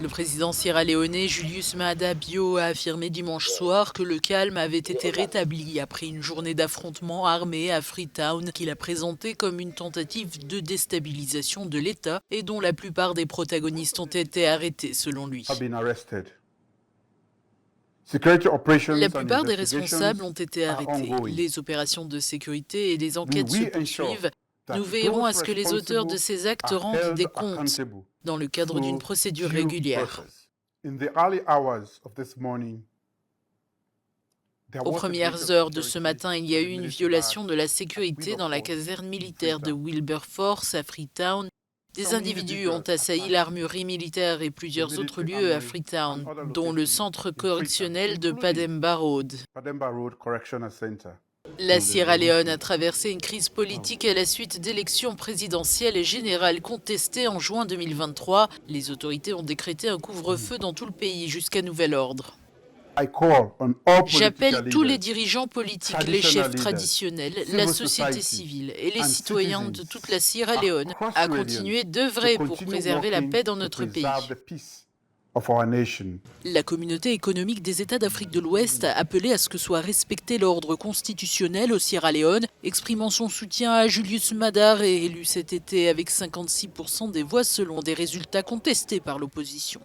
Le président sierra-léonais Julius Maada Bio a affirmé dimanche soir que le calme avait été rétabli après une journée d'affrontements armés à Freetown qu'il a présenté comme une tentative de déstabilisation de l'État et dont la plupart des protagonistes ont été arrêtés selon lui. La plupart des responsables ont été arrêtés. Les opérations de sécurité et les enquêtes se poursuivent. Nous veillerons à ce que les auteurs de ces actes rendent des comptes dans le cadre d'une procédure régulière. Aux premières heures de ce matin, il y a eu une violation de la sécurité dans la caserne militaire de Wilberforce à Freetown. Des individus ont assailli l'armurerie militaire et plusieurs autres lieux à Freetown, dont le centre correctionnel de Pademba Road. La Sierra Leone a traversé une crise politique à la suite d'élections présidentielles et générales contestées en juin 2023. Les autorités ont décrété un couvre-feu dans tout le pays jusqu'à nouvel ordre. J'appelle tous les dirigeants politiques, les chefs traditionnels, la société civile et les citoyens de toute la Sierra Leone à continuer d'œuvrer pour préserver la paix dans notre pays. La communauté économique des États d'Afrique de l'Ouest a appelé à ce que soit respecté l'ordre constitutionnel au Sierra Leone, exprimant son soutien à Julius Maada, réélu cet été avec 56% des voix selon des résultats contestés par l'opposition.